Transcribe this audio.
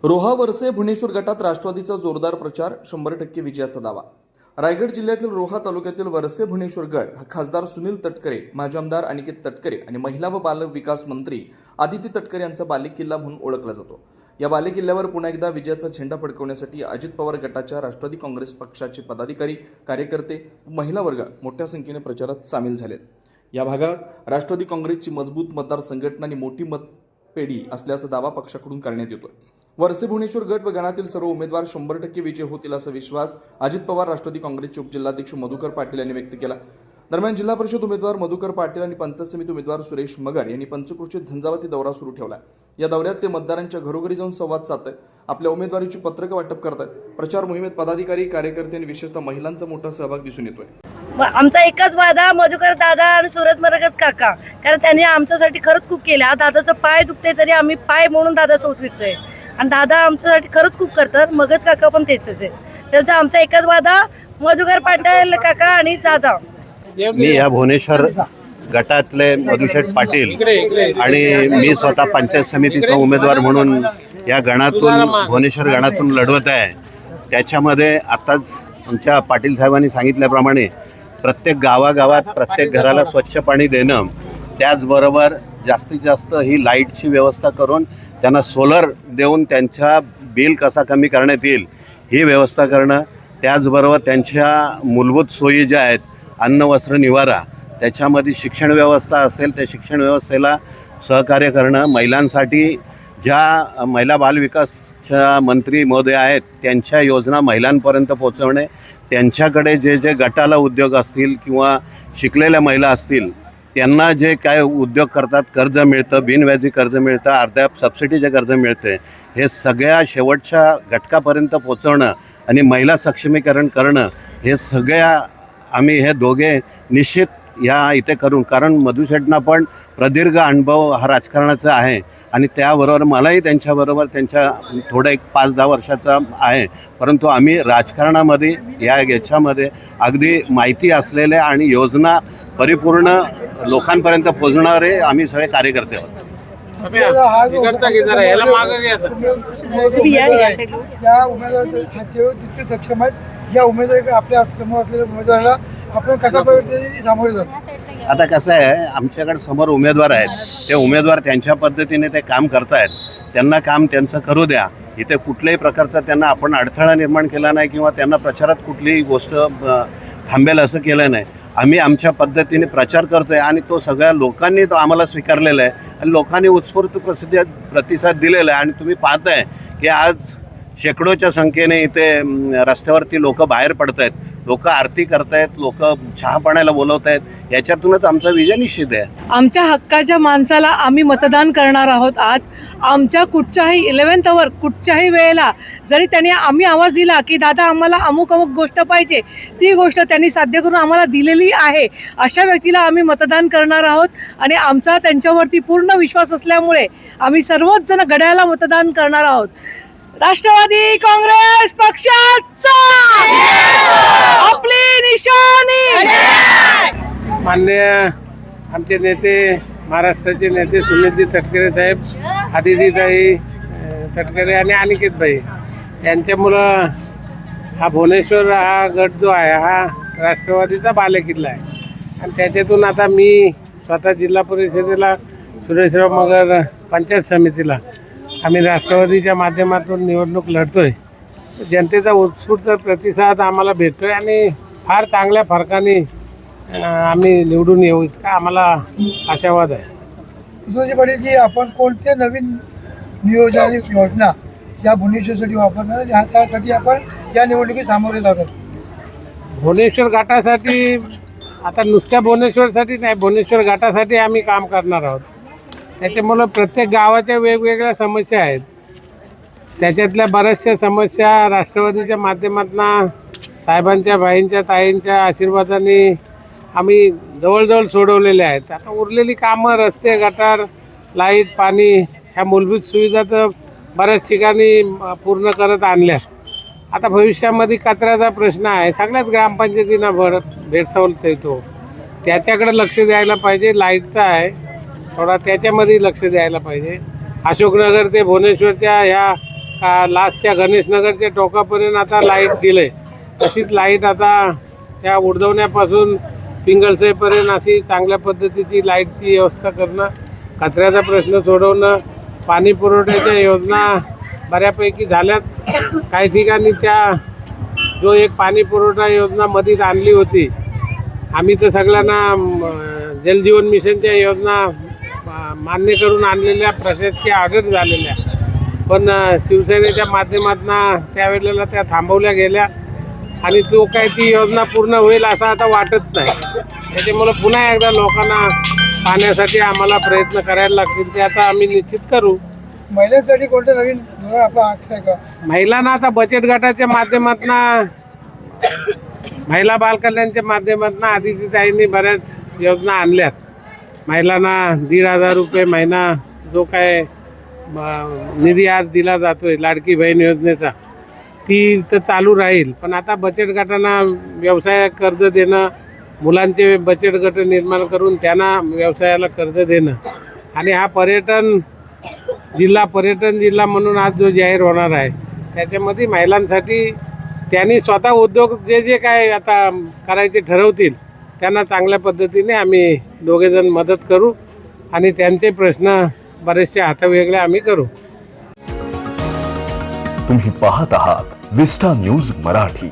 रोहा वरसे भुवनेश्वर गटात राष्ट्रवादीचा जोरदार प्रचार, 100% विजयाचा दावा. रायगड जिल्ह्यातील रोहा तालुक्यातील वरसे भुवनेश्वर गट हा खासदार सुनील तटकरे, माजी आमदार अनिकेत तटकरे आणि महिला व बाल विकास मंत्री आदिती तटकरे यांचा बालेकिल्ला म्हणून ओळखला जातो. या बालेकिल्ल्यावर पुन्हा एकदा विजयाचा झेंडा फडकवण्यासाठी अजित पवार गटाच्या राष्ट्रवादी काँग्रेस पक्षाचे पदाधिकारी, कार्यकर्ते, महिला वर्ग मोठ्या संख्येने प्रचारात सामील झालेत. या भागात राष्ट्रवादी काँग्रेसची मजबूत मतदार संघटना आणि मोठी मतपेढी असल्याचा दावा पक्षाकडून करण्यात येतोय. वरसे भुवनेश्वर गट व गणातील सर्व उमेदवार 100% विजय होतील असा विश्वास अजित पवार राष्ट्रवादी काँग्रेसचे उपजिल्हाध्यक्ष मधुकर पाटील यांनी व्यक्त केला. दरम्यान जिल्हा परिषद उमेदवार मधुकर पाटील आणि पंचायत समिती उमेदवार सुरेश मगर यांनी पंचक्रोशीत झंझावाती दौरा सुरू ठेवला. या दौऱ्यात ते मतदारांच्या घरोघरी जाऊन संवाद साधतात, आपल्या उमेदवारीची पत्रकं वाटप करतात. प्रचार मोहिमेत पदाधिकारी, कार्यकर्ते आणि विशेषतः महिलांचा मोठा सहभाग दिसून येतोय. आमचा एकच वादा मधुकर दादा आणि सूरज मरगज काका, कारण त्यांनी आमच्यासाठी खरंच खूप केलं. हा दादाचा पाय दुखते तरी आम्ही पाय म्हणून दादा सोचवितोय आणि दादा आमच्यासाठी खरंच खूप करतात. मगच काका पण तेच आहे. त्याचा आमचा एकच वादा मधुकर पाटील काका आणि दादा. मी या भुवनेश्वर गटातले मधुशेठ पाटील आणि मी स्वतः पंचायत समितीचा उमेदवार म्हणून या गणातून भुवनेश्वर गणातून लढवत आहे. त्याच्यामध्ये आताच आमच्या पाटील साहेबांनी सांगितल्याप्रमाणे प्रत्येक गावागावात प्रत्येक घराला स्वच्छ पाणी देणं, त्याचबरोबर जास्तीत जास्त ही लाईटची व्यवस्था करून त्यांना सोलर देऊन त्यांचा बिल कसा कमी करण्यात येईल ही व्यवस्था करणं, त्याचबरोबर त्यांच्या मूलभूत सोयी ज्या आहेत अन्न, वस्त्र, निवारा, त्याच्यामध्ये शिक्षण व्यवस्था असेल त्या शिक्षण व्यवस्थेला सहकार्य करणं, महिलांसाठी ज्या महिला बालविकासच्या मंत्री महोदय आहेत त्यांच्या योजना महिलांपर्यंत पोहोचवणे, त्यांच्याकडे जे जे गटाला उद्योग असतील किंवा शिकलेल्या महिला असतील त्यांना जे काय उद्योग करतात कर्ज मिळतं, बिनव्याजी कर्ज मिळतं, अर्ध्या सबसिडीचे कर्ज मिळते, हे सगळ्या शेवटच्या घटकापर्यंत पोचवणं आणि महिला सक्षमीकरण करणं, हे सगळ्या आम्ही हे दोघे निश्चित ह्या इथे करून, कारण मधुशेठना पण प्रदीर्घ अनुभव हा राजकारणाचा आहे आणि त्याबरोबर मलाही त्यांच्याबरोबर त्यांच्या थोडं एक 5-10 वर्षाचा आहे, परंतु आम्ही राजकारणामध्ये याच्यामध्ये अगदी माहिती असलेले आणि योजना परिपूर्ण लोकांपर्यंत पोहोचणारे आम्ही सगळे कार्यकर्ते आहोत. या उमेदवार सक्षम आहेत. या उमेदवार आपल्या समोर असलेल्या उमेदवाराला आपण कशा पद्धतीने सामोरे जातो. आता कसं आहे, आमच्याकडे समोर उमेदवार आहेत, ते उमेदवार त्यांच्या पद्धतीने ते काम करतायत, त्यांना काम त्यांचं करू द्या. इथे कुठल्याही प्रकारचा त्यांना आपण अडथळा निर्माण केला नाही किंवा त्यांना प्रचारात कुठलीही गोष्ट थांबेल असं केलं नाही. आम्ही आमच्या पद्धतीने प्रचार करतो आहे आणि तो सगळ्या लोकांनी तो आम्हाला स्वीकारलेला आहे आणि लोकांनी उत्स्फूर्त प्रतिसाद दिलेला आहे. आणि तुम्ही पाहताय की आज शेकडोच्या संख्येने इथे रस्त्यावरती लोक बाहेर पडत आहेत, लोक आरती करतायत, लोक चहा पाण्याला बोलवत आहेत. याच्यातूनच आमचा विजय निश्चित आहे. आमच्या हक्काच्या माणसाला आम्ही मतदान करणार आहोत. आज आमच्या कुठच्याही 11th आवर कुठच्याही वेळेला जरी त्यांनी आम्ही आवाज दिला की दादा आम्हाला अमुक अमुक गोष्ट पाहिजे, ती गोष्ट त्यांनी साध्य करून आम्हाला दिलेली आहे. अशा व्यक्तीला आम्ही मतदान करणार आहोत आणि आमचा त्यांच्यावरती पूर्ण विश्वास असल्यामुळे आम्ही सर्वच जण घड्याळाला मतदान करणार आहोत. राष्ट्रवादी काँग्रेस पक्षाचा आपली निशाणी. माननीय आमचे नेते, महाराष्ट्राचे नेते सुनीलजी तटकरे साहेब, आदितीताई तटकरे आणि अनिकेतभाई यांच्यामुळं हा भुवनेश्वर हा गट जो आहे हा राष्ट्रवादीचा बालेकिल्ला आहे. आणि त्याच्यातून आता मी स्वतः जिल्हा परिषदेला, सुरेशराव मगर पंचायत समितीला आम्ही राष्ट्रवादीच्या माध्यमातून निवडणूक लढतोय. जनतेचा उत्स्फूर्त प्रतिसाद आम्हाला भेटतोय आणि फार चांगल्या फरकाने आम्ही निवडून येऊ इतका आम्हाला आशावाद आहे. दुसरी पाटीलजी, आपण कोणत्या नवीन नियोजन योजना या भुवनेश्वरसाठी वापरणार, त्यासाठी आपण या निवडणुकीत सामोरे जातात. भुवनेश्वर घाटासाठी आता नुसत्या भुवनेश्वरसाठी नाही, भुवनेश्वर घाटासाठी आम्ही काम करणार आहोत. त्याच्यामुळं प्रत्येक गावाच्या वेगवेगळ्या समस्या आहेत, त्याच्यातल्या बऱ्याचशा समस्या राष्ट्रवादीच्या माध्यमातून साहेबांच्या, भाईंच्या, ताईंच्या आशीर्वादाने आम्ही जवळजवळ सोडवलेल्या आहेत. आता उरलेली कामं, रस्ते, गटार, लाईट, पाणी ह्या मूलभूत सुविधा तर बऱ्याच ठिकाणी पूर्ण करत आणल्या. आता भविष्यामध्ये कचऱ्याचा प्रश्न आहे, सगळ्याच ग्रामपंचायतींना भेडसावता येतो, त्याच्याकडे लक्ष द्यायला पाहिजे. लाईटचा आहे थोडा, त्याच्यामध्ये लक्ष द्यायला पाहिजे. अशोकनगर ते भुवनेश्वरच्या ह्या का लास्टच्या गणेशनगरच्या टोकापर्यंत आता लाईट दिलं आहे. तशीच लाईट आता त्या उडवण्यापासून पिंगळसेपर्यंत अशी चांगल्या पद्धतीची लाईटची व्यवस्था करणं, कचऱ्याचा प्रश्न सोडवणं, पाणी पुरवठ्याच्या योजना बऱ्यापैकी झाल्यात. काही ठिकाणी त्या जो एक पाणी पुरवठा योजना मधीच आणली होती, आम्ही तर सगळ्यांना जलजीवन मिशनच्या योजना मान्य करून आणलेल्या प्रशासकीय ऑर्डर झालेल्या, पण शिवसेनेच्या माध्यमातून त्यावेळेला त्या थांबवल्या गेल्या आणि तो काय ती योजना पूर्ण होईल असं आता वाटत नाही. त्याच्यामुळं पुन्हा एकदा लोकांना पाण्यासाठी आम्हाला प्रयत्न करायला लागतील, ते आता आम्ही निश्चित करू. महिलांसाठी कोणतं नवीन धोरण आपण आखलंय का? महिलांना आता बचत गटाच्या माध्यमातून, महिला बालकल्याणच्या माध्यमातून आदिती ताईंनी बऱ्याच योजना आणल्यात. महिलांना 1,500 रुपये महिना जो काय निधी आज दिला जातोय लाडकी बहीण योजनेचा, ती तर चालू राहील. पण आता बचत गटांना व्यवसाय कर्ज देणं, मुलांचे बचत गट निर्माण करून त्यांना व्यवसायाला कर्ज देणं, आणि हा पर्यटन जिल्हा म्हणून आज जो जाहीर होणार आहे त्याच्यामध्ये महिलांसाठी त्यांनी स्वतः उद्योग जे काय आता करायचे ठरवतील त्यांना चांगल्या पद्धतीने आम्ही दोघेजण मदत करू आणि त्यांचे प्रश्न बरेचसे हातावेगळे आम्ही करू. तुम्ही पाहत आहात विस्टा न्यूज मराठी.